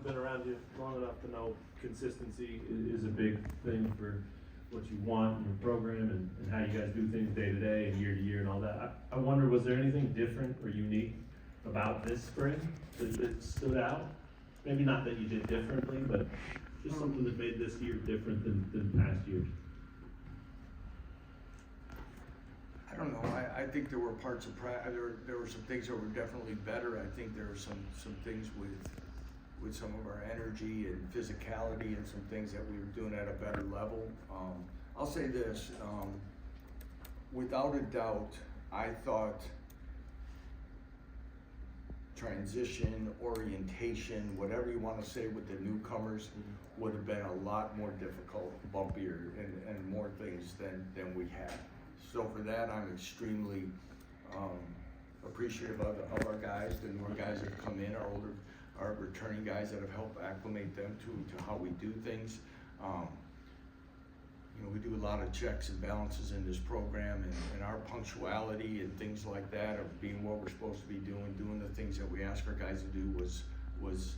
I've been around you long enough to know consistency is a big thing for what you want in your program and how you guys do things day to day and year to year and all that. I wonder, was there anything different or unique about this spring that stood out? Maybe not that you did differently, but just something that made this year different than past years. I don't know. I think there were parts of there were some things that were definitely better. I think there were some things with some of our energy and physicality and some things that we were doing at a better level. I'll say this, without a doubt, I thought transition, orientation, whatever you want to say with the newcomers would have been a lot more difficult, bumpier, and more things than we had. So for that, I'm extremely appreciative of our guys, the newer guys that have come in, our returning guys that have helped acclimate them to how we do things. You know, we do a lot of checks and balances in this program, and our punctuality and things like that of being what we're supposed to be doing the things that we ask our guys to do was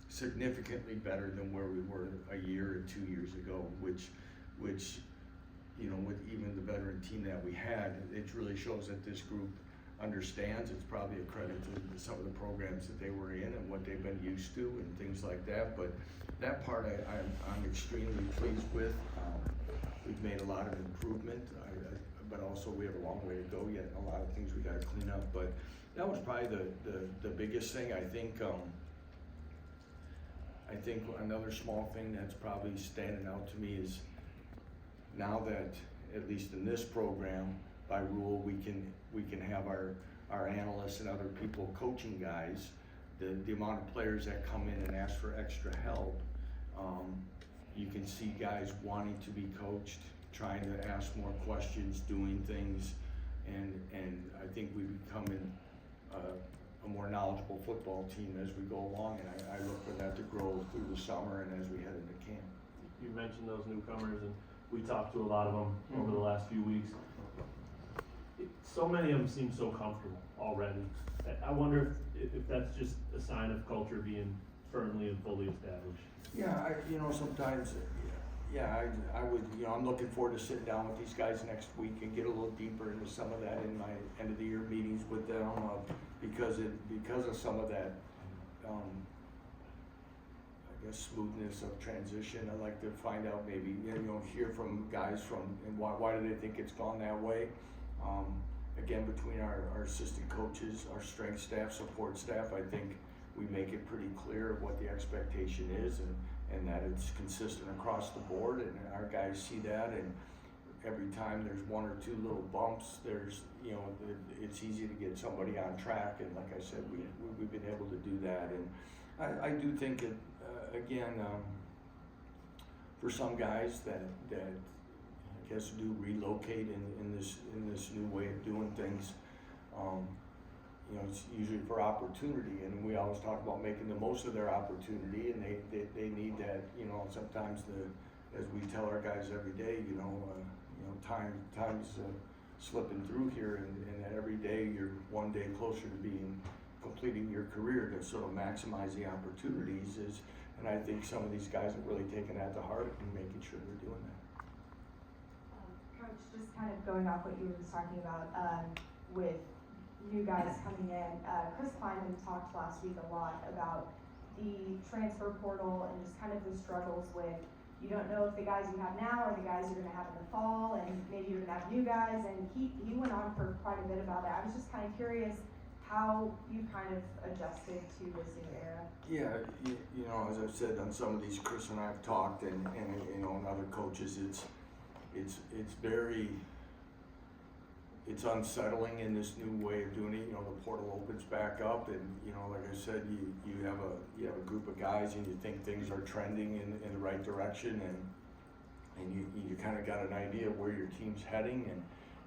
significantly better than where we were a year and 2 years ago, which you know, with even the veteran team that we had, it really shows that this group understands. It's probably a credit to some of the programs that they were in and what they've been used to and things like that. But that part I'm extremely pleased with. We've made a lot of improvement, but also we have a long way to go yet. A lot of things we got to clean up. But that was probably the biggest thing. I think another small thing that's probably standing out to me is now that, at least in this program, by rule, we can have our analysts and other people coaching guys. The amount of players that come in and ask for extra help, you can see guys wanting to be coached, trying to ask more questions, doing things, and I think we're becoming a more knowledgeable football team as we go along, and I look for that to grow through the summer and as we head into camp. You mentioned those newcomers, and we talked to a lot of them over the last few weeks. So many of them seem so comfortable already. I wonder if that's just a sign of culture being firmly and fully established. Yeah, you know, sometimes, I would, you know, I'm looking forward to sitting down with these guys next week and get a little deeper into some of that in my end of the year meetings with them, because of some of that, I guess, smoothness of transition. I'd like to find out, maybe, you know, hear from guys and why do they think it's gone that way. Again, between our assistant coaches, our strength staff, support staff, I think we make it pretty clear what the expectation is and that it's consistent across the board, and our guys see that, and every time there's one or two little bumps, there's, you know, it's easy to get somebody on track, and like I said, we've been able to do that. And I do think it, again, for some guys that I guess do relocate in this new way of doing things, you know, it's usually for opportunity, and we always talk about making the most of their opportunity, and they need that, you know, sometimes as we tell our guys every day, you know, time's slipping through here, and every day you're one day closer to completing your career, to sort of maximize the opportunities and I think some of these guys have really taken that to heart and making sure they're doing that. Coach, just kind of going off what you were just talking about with new guys coming in, Chris Kleinman talked last week a lot about the transfer portal and just kind of the struggles with, you don't know if the guys you have now are the guys you're going to have in the fall, and maybe you're going to have new guys, and he went on for quite a bit about it. I was just kind of curious how you kind of adjusted to this new era. Yeah, you know, as I've said on some of these, Chris and I have talked, and you know, and other coaches, it's unsettling in this new way of doing it. You know, the portal opens back up, and you know, like I said, you have a group of guys, and you think things are trending in the right direction, and you kind of got an idea of where your team's heading,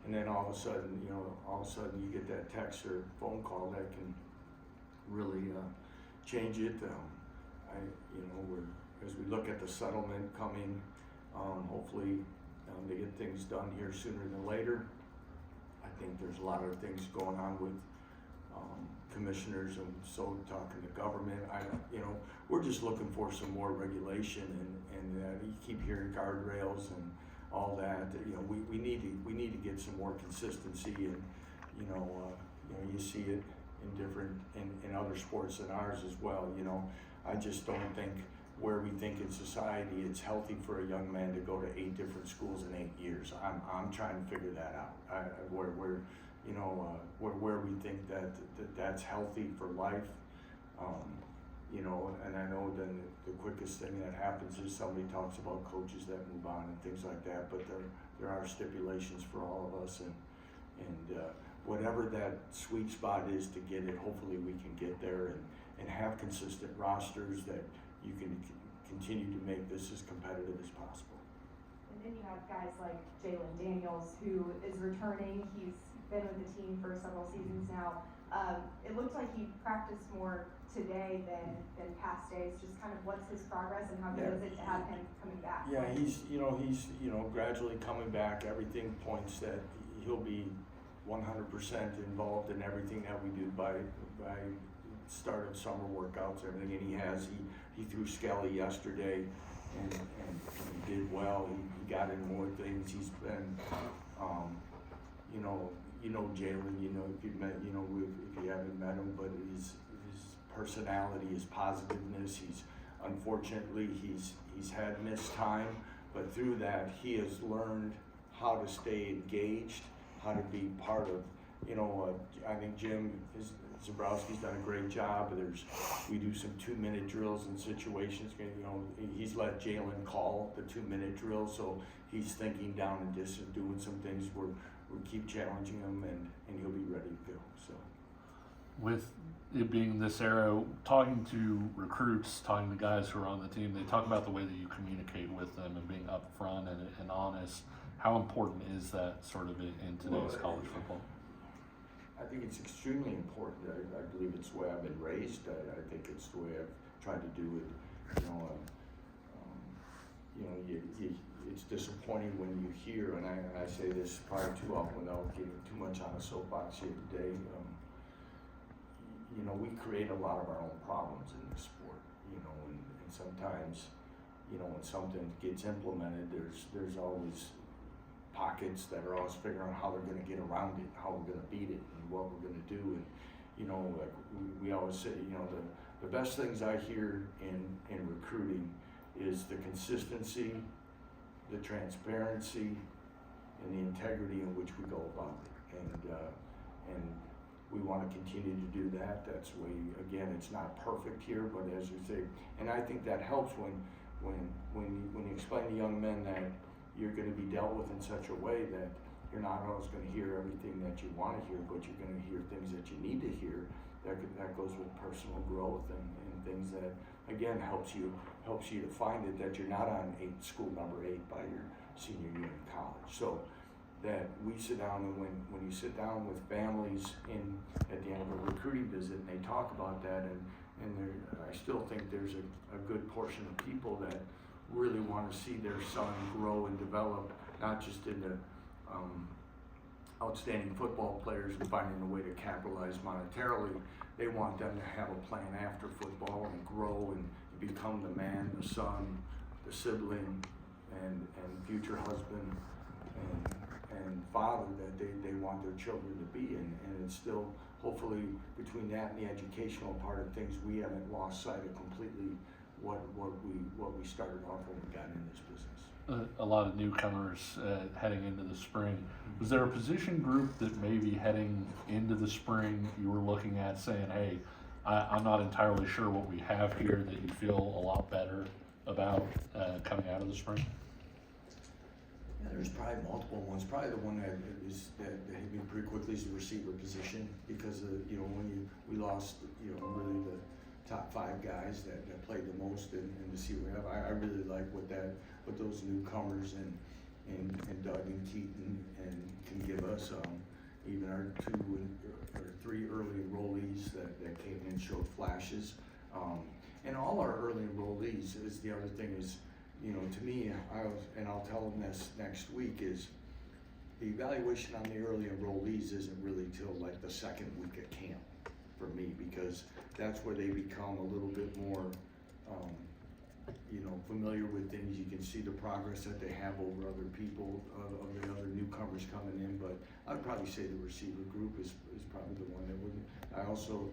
and then all of a sudden, you get that text or phone call that can really change it. As we look at the settlement coming, hopefully they get things done here sooner than later. I think there's a lot of things going on with commissioners, and so talking to government. we're just looking for some more regulation, and you keep hearing guardrails and all that. You know, we need to get some more consistency, and you see it in other sports than ours as well. You know, I just don't think where we think in society it's healthy for a young man to go to 8 different schools in 8 years. I'm trying to figure that out. Where we think that's healthy for life. And I know then the quickest thing that happens is somebody talks about coaches that move on and things like that, but there are stipulations for all of us, and whatever that sweet spot is to get it, hopefully we can get there and have consistent rosters that you can continue to make this as competitive as possible. And then you have guys like Jaylen Daniels, who is returning. He's been with the team for several seasons now. It looked like he practiced more today than past days. Just kind of what's his progress and how good is it to have him coming back? Yeah, he's gradually coming back. Everything points that he'll be 100% involved in everything that we do by start of summer workouts, everything, and he threw Skelly yesterday and he did well. He got in more things. He's been Jaylen, if you've met, if you haven't met him, but his personality, his positiveness, unfortunately he's had missed time, but through that he has learned how to stay engaged, how to be part of, I think Jim Zabrowski's done a great job. We do some 2-minute drills in situations. He's let Jaylen call the 2-minute drill, so he's thinking down and just doing some things where we keep challenging him, and he'll be ready to go. So, with it being this era, talking to recruits, talking to guys who are on the team, they talk about the way that you communicate with them and being upfront and honest. How important is that sort of in today's college football? I think it's extremely important. I believe it's the way I've been raised. I think it's the way I've tried to do it. It's disappointing when you hear, and I say this probably too often without getting too much on a soapbox here today. We create a lot of our own problems in this sport. And sometimes, when something gets implemented, there's always pockets that are always figuring out how they're going to get around it, how we're going to beat it, and what we're going to do. And like we always say, the best things I hear in recruiting is the consistency, the transparency, and the integrity in which we go about it. And we want to continue to do that. That's the way. Again, it's not perfect here, but as you say, and I think that helps when you explain to young men that you're going to be dealt with in such a way that you're not always going to hear everything that you want to hear, but you're going to hear things that you need to hear. That goes with personal growth and things that, again, helps you to find it that you're not on school number 8 by your senior year in college. So that we sit down, and when you sit down with families at the end of a recruiting visit, and they talk about that, and I still think there's a good portion of people that really want to see their son grow and develop, not just into outstanding football players and finding a way to capitalize monetarily. They want them to have a plan after football and grow and become the man, the son, the sibling, and future husband and father that they want their children to be. And it's still, hopefully, between that and the educational part of things, we haven't lost sight of completely what we started off when we got in this business. A lot of newcomers heading into the spring. Was there a position group that maybe heading into the spring you were looking at saying, hey, I'm not entirely sure what we have here, that you feel a lot better about coming out of the spring? Yeah, there's probably multiple ones. Probably the one that hit me pretty quickly is the receiver position, because when we lost really the top 5 guys that played the most, and to see what we have, I really like what those newcomers and Doug and Keaton and can give us. Even our 2 or 3 early enrollees that came in showed flashes, and all our early enrollees is the other thing is, to me, I'll tell them this next week, is the evaluation on the early enrollees isn't really till like the 2nd week of camp for me, because that's where they become a little bit more you know, familiar with things. You can see the progress that they have over other people, of the other newcomers coming in, but I'd probably say the receiver group is probably the one that wouldn't. I also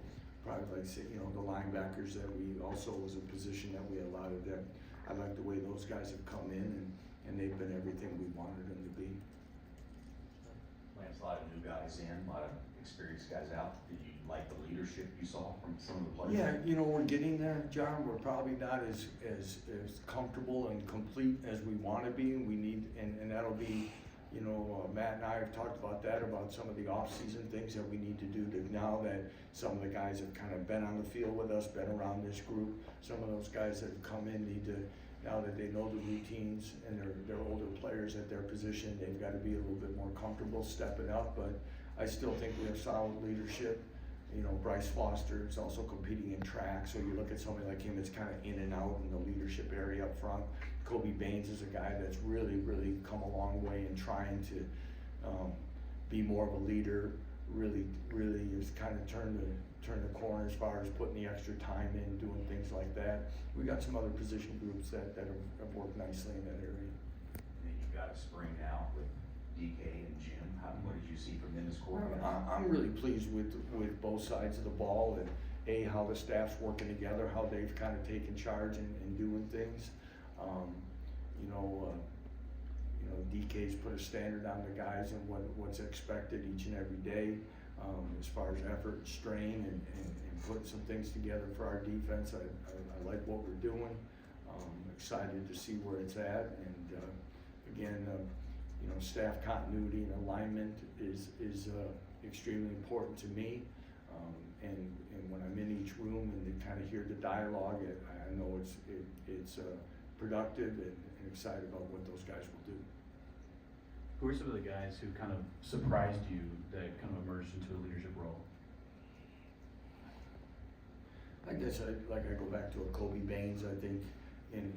probably like to say, you know, the linebackers that we also was a position that we allotted them. I like the way those guys have come in and they've been everything we wanted them to be. Lance, a lot of new guys in, a lot of experienced guys out. Did you like the leadership you saw from some of the players? Yeah, you know, we're getting there, John. We're probably not as comfortable and complete as we want to be. We need, and that'll be, you know, Matt and I have talked about that, about some of the off-season things that we need to do to, now that some of the guys have kind of been on the field with us, been around this group. Some of those guys that have come in need to, now that they know the routines and they're older players at their position, they've got to be a little bit more comfortable stepping up. But I still think we have solid leadership. You know, Bryce Foster is also competing in track, so you look at somebody like him that's kind of in and out in the leadership area up front. Kobe Baines is a guy that's really come a long way in trying to be more of a leader. Really has kind of turned the corner as far as putting the extra time in, doing things like that. We got some other position groups that have worked nicely in that area. And then you've got a spring now with DK and Jim. What did you see from them as coordinators? I'm really pleased with both sides of the ball, and how the staff's working together, how they've kind of taken charge and doing things. You know, DK's put a standard on the guys and what's expected each and every day, as far as effort and strain and putting some things together for our defense. I like what we're doing. Excited to see where it's at, and again, you know, staff continuity and alignment is extremely important to me. And when I'm in each room and they kind of hear the dialogue, I know it's productive and excited about what those guys will do. Who are some of the guys who kind of surprised you that kind of emerged into a leadership role? I guess I go back to a Kobe Baines. I think in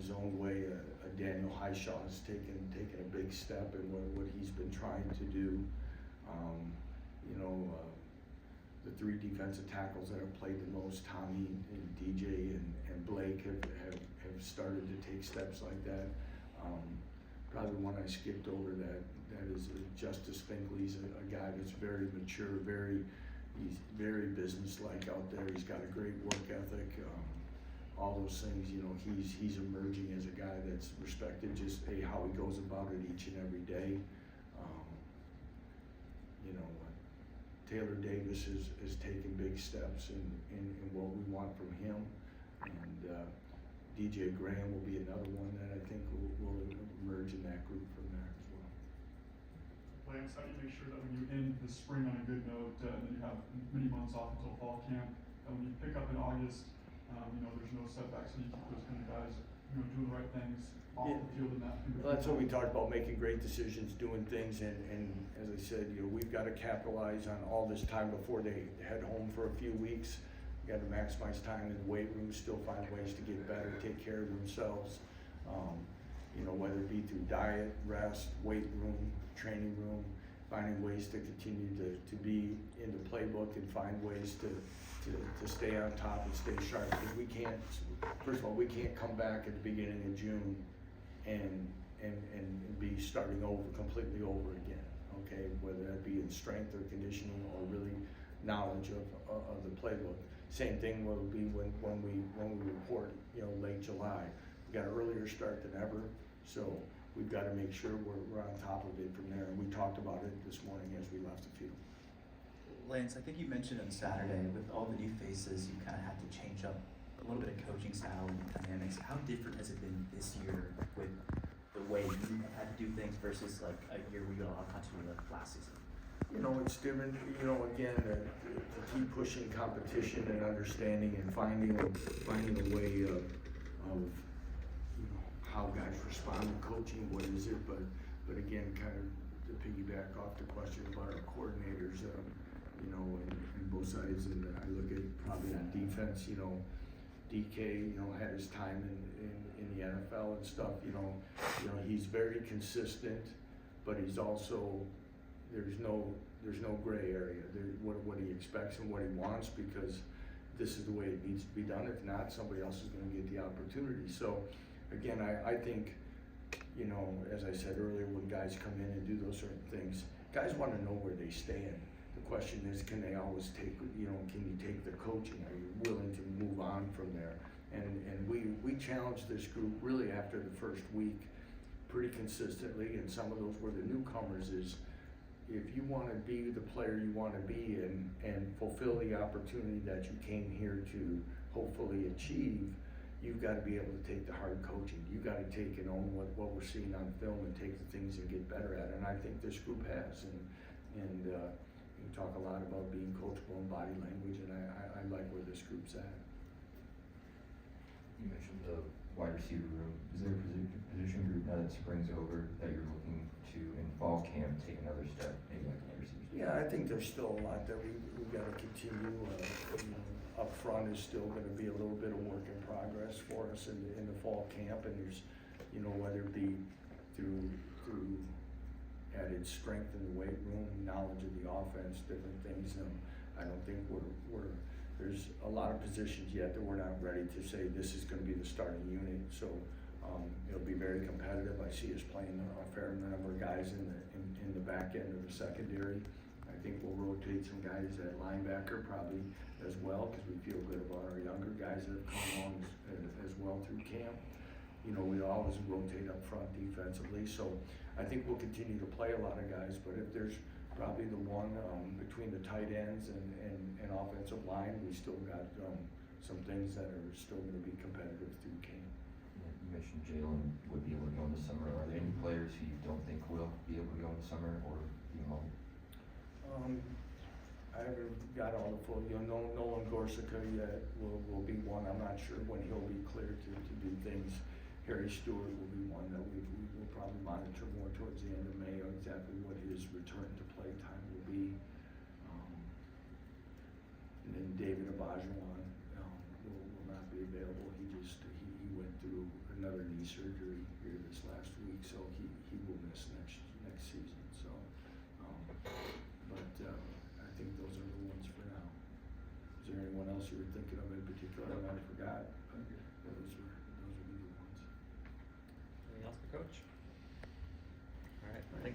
his own way, a Daniel Highshaw has taken a big step in what he's been trying to do. You know, the three defensive tackles that have played the most, Tommy and DJ and Blake, have started to take steps like that. Probably one I skipped over that is Justice Finkley. He's a guy that's very mature, he's very businesslike out there. He's got a great work ethic. All those things, you know, he's emerging as a guy that's respected, just how he goes about it each and every day. You know, Taylor Davis has taken big steps in what we want from him, and DJ Graham will be another one that I think will emerge in that group from there as well. Lance, how do you make sure that when you end the spring on a good note, and then you have many months off until fall camp, and when you pick up in August, you know, there's no setbacks, and you keep those kind of guys, you know, doing the right things off the field and that. Well, that's what we talked about, making great decisions, doing things, and as I said, you know, we've got to capitalize on all this time before they head home for a few weeks. We got to maximize time in the weight room, still find ways to get better, take care of themselves. You know, whether it be through diet, rest, weight room, training room, finding ways to continue to be in the playbook and find ways to stay on top and stay sharp. Because we can't, first of all, we can't come back at the beginning of June and be starting over, completely over again, okay? Whether that be in strength or conditioning or really knowledge of the playbook. Same thing will be when we report, you know, late July. We got an earlier start than ever, so we've got to make sure we're on top of it from there. And we talked about it this morning as we left the field. Lance, I think you mentioned on Saturday, with all the new faces, you kind of had to change up a little bit of coaching style and dynamics. How different has it been this year with the way you had to do things versus like a year where you got a lot of continuity like last season? You know, it's different. You know, again, to keep pushing competition and understanding and finding a way of you know, how guys respond to coaching. What is it? But again, kind of to piggyback off the question about our coordinators. You know, and both sides. And I look at probably on defense. You know, DK. You know, had his time in the NFL and stuff. You know, he's very consistent, but he's also there's no gray area. What he expects and what he wants, because this is the way it needs to be done. If not, somebody else is gonna get the opportunity. So, again, I think, you know, as I said earlier, when guys come in and do those certain things, guys wanna know where they stand. The question is, can they always take, you know, can you take the coaching? Are you willing to move on from there? And we challenged this group really after the first week pretty consistently, and some of those were the newcomers, is if you wanna be the player you wanna be and fulfill the opportunity that you came here to hopefully achieve, you've gotta be able to take the hard coaching. You gotta take and own what we're seeing on film and take the things and get better at it. And I think this group has, and you talk a lot about being coachable in body language, and I like where this group's at. You mentioned the wide receiver room. Is there a position group now that spring's over that you're looking to in fall camp take another step, maybe like an receiver? Yeah, I think there's still a lot that we've got to continue. You know, up front is still going to be a little bit of work in progress for us in the fall camp, and there's, you know, whether it be through added strength in the weight room, knowledge of the offense, different things. I don't think there's a lot of positions yet that we're not ready to say this is going to be the starting unit. So it'll be very competitive. I see us playing a fair number of guys in the back end of the secondary. I think we'll rotate some guys at linebacker probably as well, because we feel good about our younger guys that have come along as well through camp. You know, we always rotate up front defensively, so I think we'll continue to play a lot of guys, but if there's probably the one between the tight ends and offensive line, we still got some things that are still gonna be competitive through camp. Yeah, you mentioned Jaylen would be able to go in the summer. Are there any players who you don't think will be able to go in the summer or be home? I haven't got all the full, you know, Nolan Gorsica yet will be one. I'm not sure when he'll be cleared to do things. Harry Stewart will be one that we will probably monitor more towards the end of May on exactly what his return to play time will be. And then David Abajuan will not be available. He went through another knee surgery here this last week, so he will miss next season. So, I think those are the ones for now. Is there anyone else you were thinking of in particular? I might have forgot. But those would be the ones. Anything else for Coach?